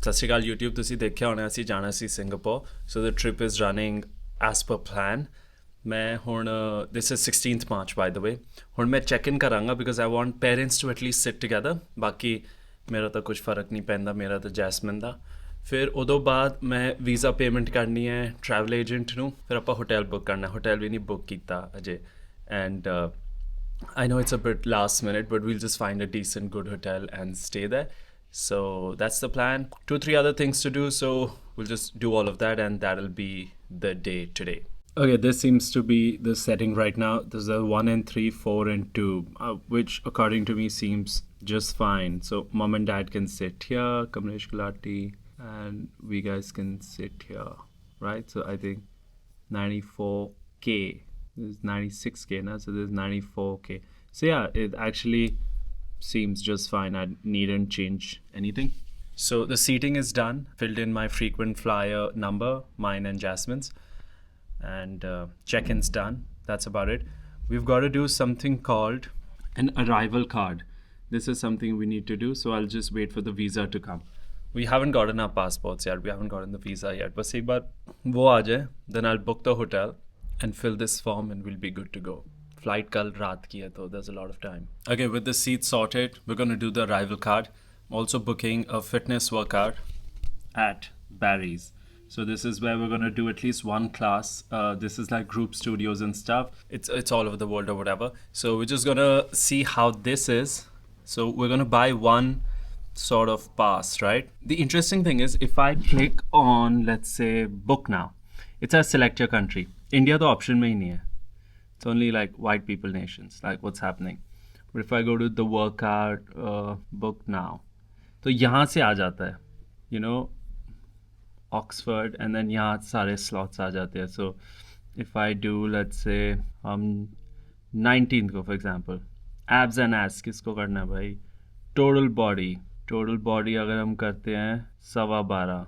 ਸਤਿ ਸ਼੍ਰੀ ਅਕਾਲ YouTube ਤੁਸੀਂ ਦੇਖਿਆ ਹੋਣਾ ਅਸੀਂ ਜਾਣਾ ਸੀ Singapore so the trip is running as per plan ਮੈਂ ਹੁਣ ਦਿਸ ਇਜ਼ 16th March ਬਾਈ ਦ ਵੇ ਹੁਣ ਮੈਂ ਚੈੱਕ ਇਨ ਕਰਾਂਗਾ because I want parents to at least sit together ਬਾਕੀ ਮੇਰਾ ਤਾਂ ਕੁਝ ਫਰਕ ਨਹੀਂ ਪੈਂਦਾ ਮੇਰਾ ਤਾਂ ਜੈਸਮਿਨ ਦਾ ਫਿਰ ਉਦੋਂ ਬਾਅਦ ਮੈਂ ਵੀਜ਼ਾ ਪੇਮੈਂਟ ਕਰਨੀ ਹੈ ਟਰੈਵਲ ਏਜੰਟ ਨੂੰ ਫਿਰ ਆਪਾਂ ਹੋਟਲ ਬੁੱਕ ਕਰਨਾ ਹੋਟਲ ਵੀ ਨਹੀਂ ਬੁੱਕ ਕੀਤਾ ਅਜੇ and I know it's a bit last minute, but we'll just find a decent, good hotel and stay there. So that's the plan. 2-3 other things to do, so we'll just do all of that, and that'll be the day today. Okay, this seems to be the setting right now. There's a 1 and 3, 4 and 2, which according to me seems just fine. So mom and dad can sit here, Kamlesh Gulati, and we guys can sit here, right? So I think 94K. There's 96K now, so there's 94K. So yeah, it actually seems just fine. I needn't change anything. So the seating is done. Filled in my frequent flyer number, mine and Jasmine's, and check-in's done. That's about it. We've got to do something called an arrival card. This is something we need to do. So I'll just wait for the visa to come. We haven't gotten our passports yet. We haven't gotten the visa yet. But एक बार वो आ जाए, then I'll book the hotel and fill this form and we'll be good to go. Flight kal raat ki hai, so there's a lot of time. Okay, with the seat sorted, we're going to do the arrival card. I'm also booking a fitness workout at Barry's. So this is where we're going to do at least one class. This is like group studios and stuff. It's all over the world or whatever. So we're just going to see how this is. So we're going to buy one sort of pass, right? The interesting thing is if I click on, let's say, book now, it's a select your country. India तो option में ही नहीं है. It's only like white people nations, like what's happening. But if I go to the workout book now, तो यहाँ से आ जाता है, you know, Oxford, and then यहाँ सारे slots आ जाते हैं. So if I do, let's say, 19th को, for example, abs and ass किसको करना है भाई? Total body अगर हम करते हैं 12.15.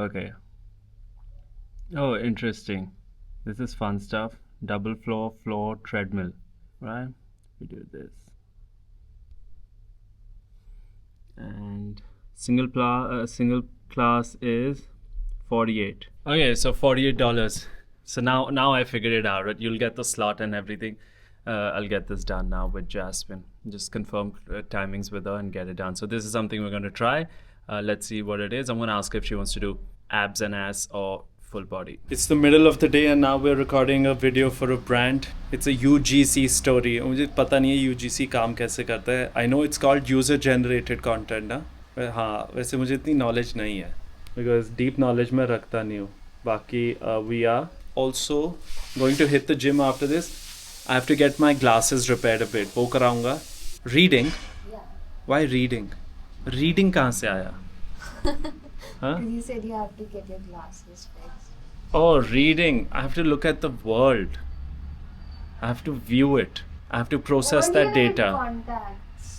Okay. Oh, interesting. This is fun stuff. Double floor treadmill, right? We do this. And single class is 48. Okay, so $48. So now I figured it out, right? You'll get the slot and everything. I'll get this done now with Jasmine. Just confirm timings with her and get it done. So this is something we're going to try. Let's see what it is. I'm going to ask if she wants to do abs and ass or full body. It's the middle of the day and now we're recording a video for a brand. It's a UGC story. मुझे पता नहीं है UGC काम कैसे करता है. I know it's called user generated content ना. हाँ वैसे मुझे इतनी knowledge नहीं है because deep knowledge मैं रखता नहीं हूँ. बाकी we are also going to hit the gym after this. I have to get my glasses repaired a bit. वो कराऊंगा. Reading? Yeah. Why reading? Reading कहाँ से आया? Huh? You said you have to get your glasses fixed. Oh, reading. I have to look at the world. I have to view it. I have to process that data. Contacts.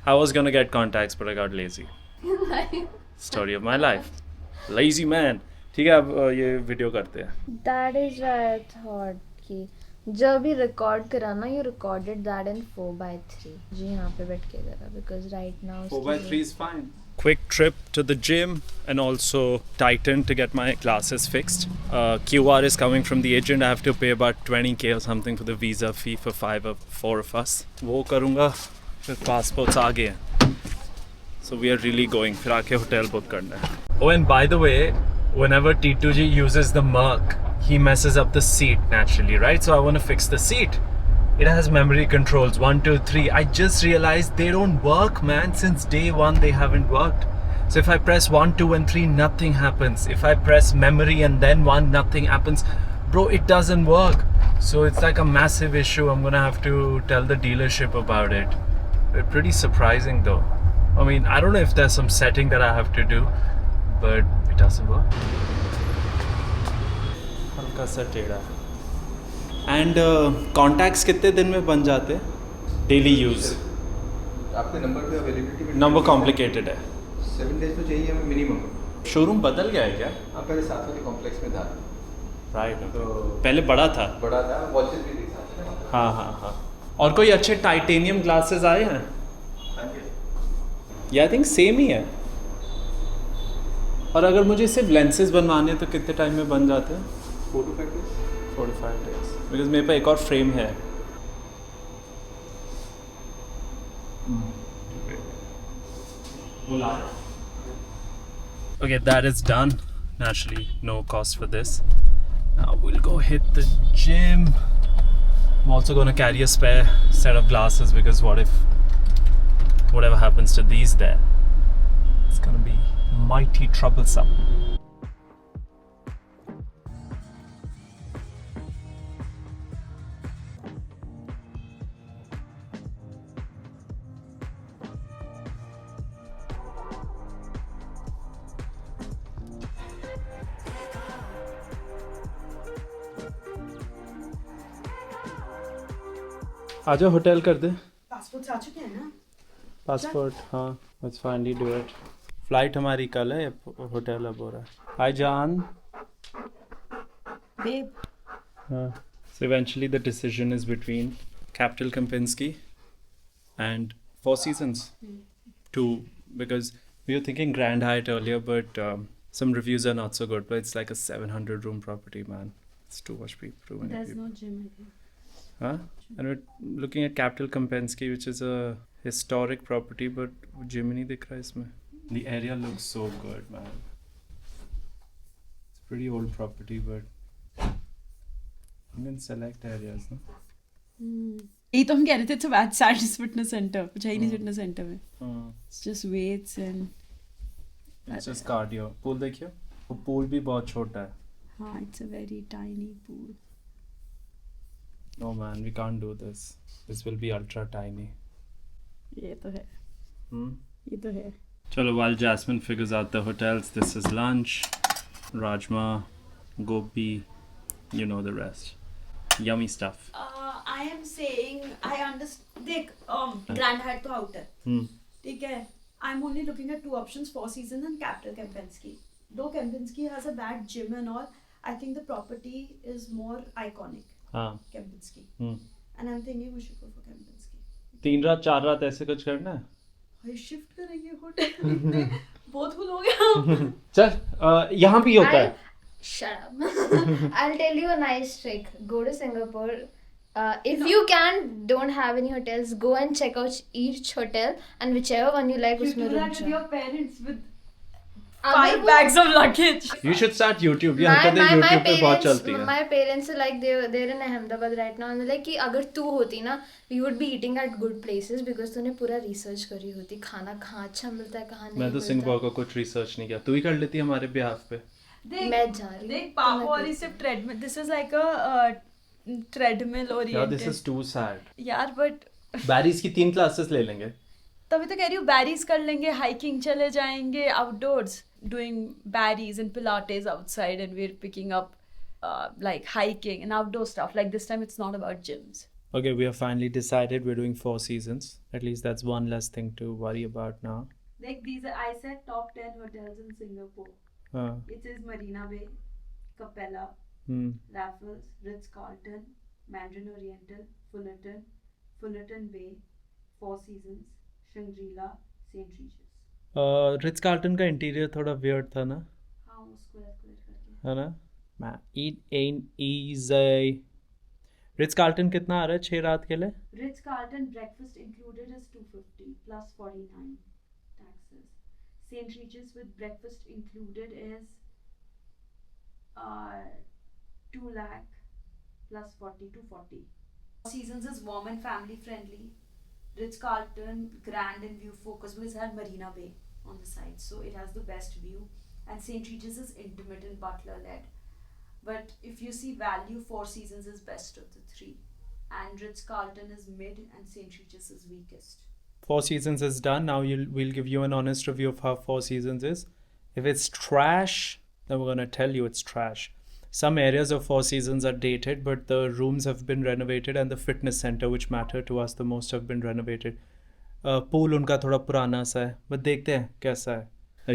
I was gonna get contacts, but I got lazy. Story of my life. Lazy man. ठीक है अब ये video करते हैं. That is why I thought कि जब भी record करा ना you recorded that in 4:3 जी यहाँ पे बैठ के करा because right now 4:3 is fine. Quick trip to the gym and also Titan to get my glasses fixed. QR is coming from the agent. I have to pay about 20K or something for the visa fee for 4 of us. वो करूँगा फिर passports आ गए हैं. So we are really going. फिर आके hotel book करना है. Oh, and by the way, whenever T2G uses the Merc, he messes up the seat naturally, right? So I want to fix the seat. It has memory controls 1, 2, 3. I just realized they don't work, man. Since day one, they haven't worked. So if I press 1, 2, and 3, nothing happens. If I press memory and then 1, nothing happens. Bro, it doesn't work. So it's like a massive issue. I'm gonna have to tell the dealership about it. Pretty surprising though. I mean, I don't know if there's some setting that I have to do, but it doesn't work. हल्का सा टेढ़ा. And contacts कितने दिन में बन जाते हैं daily use? आपके नंबर पे अवेलेबिलिटी नंबर कॉम्प्लिकेटेड है. 7 days तो चाहिए हमें मिनिमम. शोरूम बदल गया है क्या? हाँ पहले साथ वाले कॉम्प्लेक्स में था. राइट. तो पहले बड़ा था. बड़ा था वॉचेस भी थी साथ में. हाँ. और कोई अच्छे टाइटेनियम ग्लासेस आए हैं? हाँ जी. या आई थिंक सेम ही है. और अगर मुझे सिर्फ लेंसेज बनवाने तो कितने टाइम में बन जाते हैं? 4 to 5 days. 4 to 5 days. Because मेरे पास एक और फ्रेम है. Okay, that is done. Naturally, no cost for this. Now we'll go hit the gym. I'm also going to carry a spare set of glasses because what if whatever happens to these there, it's going to be mighty troublesome. आजा hotel कर दे. Passport आ चुके हैं ना? Passport हाँ, let's finally do it. Flight हमारी कल है, hotel अब हो रहा है. हाय जान. Babe, So eventually the decision is between Capital Kempinski and Four Seasons. Two, because we were thinking Grand Hyatt earlier, but some reviews are not so good. But it's like a 700 room property, man. It's too much people. Too many there's people. no gym, I think. Huh? And we're looking at Capital Kempinski, which is a historic property, but gym नहीं दिख रहा है इसमें. The area looks so good, man. It's a pretty old property, but you can select areas, no? यही तो हम कह रहे थे, तो सैटिस fitness centre, Chinese fitness centre में. It's just weights and It's just cardio. Pool देखियो. वो pool भी बहुत छोटा है. हाँ, it's a very tiny pool. No man, we can't do this. This will be ultra tiny. ये तो है. Hmm? ये तो है. Chalo, while Jasmine figures out the hotels, this is lunch. Rajma, gobi, you know the rest. Yummy stuff. I am saying, I understand. देख, Grand Hyatt तो out है. ठीक है. I'm only looking at two options: Four Seasons and Capital Kempinski. Though Kempinski has a bad gym and all, I think the property is more iconic. हाँ. Kempinski. Hmm. And I'm thinking we should go for Kempinski. 3 रात 4 रात ऐसे कुछ करना है. भाई shift करेंगे hotel. बहुत फुल हो गया. चल, यहाँ भी होता है. Shut up. I'll tell you a nice trick. Go to Singapore. If you don't have any hotels, go and check out each hotel and whichever one you like, You उसमें do that रुक with जाओ. your parents with अगर 5 वो- bags of luggage. You should start YouTube. ये हरकतें YouTube पे बहुत चलती हैं. My parents are like they're in Ahmedabad right now and they're like कि अगर तू होती ना, we would be eating at good places because तूने पूरा research करी होती, खाना कहाँ अच्छा मिलता है कहाँ नहीं मैं तो मिलता. सिंगापुर का कुछ रिसर्च नहीं किया. तू ही कर लेती है हमारे बिहाफ पे. मैं जा रही हूँ. देख पापा और ये सिर्फ treadmill. This is like a treadmill यार oriented. this is too sad. यार बट बैरीज की 3 क्लासेस ले लेंगे. तभी तो कह रही हूँ बैरीज कर लेंगे, हाइकिंग चले जाएंगे, outdoors doing barres and pilates outside and we are picking up like hiking and outdoor stuff. Like this time it's not about gyms. Okay, we have finally decided we're doing 4 seasons. At least that's one less thing to worry about now. Like these are, I said top 10 hotels in Singapore. It is Marina Bay, Capella, Raffles, Ritz-Carlton, Mandarin Oriental, Fullerton Bay, Four Seasons, Shangri-La, St. Regis. Ritz Carlton का interior थोड़ा weird था ना. हाँ, वो square करके. है ना. It ain't easy. Ritz Carlton कितना आ रहा है 6 रात के लिए? Ritz-Carlton breakfast included is 250 plus 49 taxes. St. Regis with breakfast included is 2 lakh plus 240. Seasons is warm and family friendly. Ritz-Carlton grand and view focus because it has Marina Bay on the side, so it has the best view. And St. Regis is intimate and butler led. But if you see value, Four Seasons is best of the 3. And Ritz-Carlton is mid and St. Regis is weakest. 4 seasons is done. Now we'll give you an honest review of how 4 seasons is. If it's trash, then we're going to tell you it's trash. Some areas of 4 seasons are dated, but the rooms have been renovated and the fitness center, which matter to us the most, have been renovated. Pool उनका थोड़ा पुराना सा है, but देखते हैं कैसा है.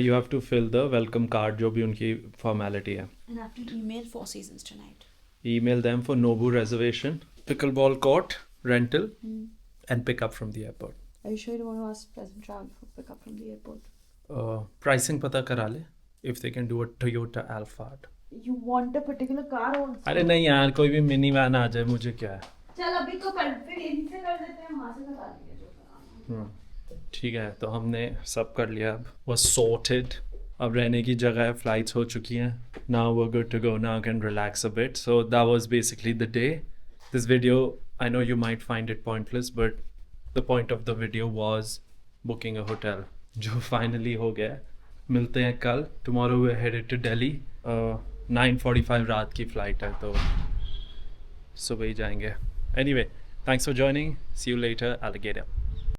You have to fill the welcome card, जो भी उनकी formality है. And I have to email Four Seasons tonight. Email them for Nobu reservation, pickleball court, rental, and pick up from the airport. Are you sure you don't want to ask Pleasant Travel for pick up from the airport? Pricing पता करा ले. if they can do a Toyota Alphard. You want a particular car also? अरे नहीं यार, कोई भी mini van आ जाए, मुझे क्या है. चल अभी तो फिर इनसे कर देते हैं, वहाँ से करा लेंगे जो कराना. ठीक है, तो हमने सब कर लिया. अब was sorted. अब रहने की जगह, फ्लाइट्स हो चुकी हैं. Now we're good to go. Now I can relax a bit. So that was basically the day. This video, I know you might find it pointless, but the point of the video was booking a hotel, जो finally हो गया. मिलते हैं कल. Tomorrow we're headed to Delhi. 9:45 रात की flight है, तो सुबह ही जाएंगे. Anyway, thanks for joining. See you later, alligator.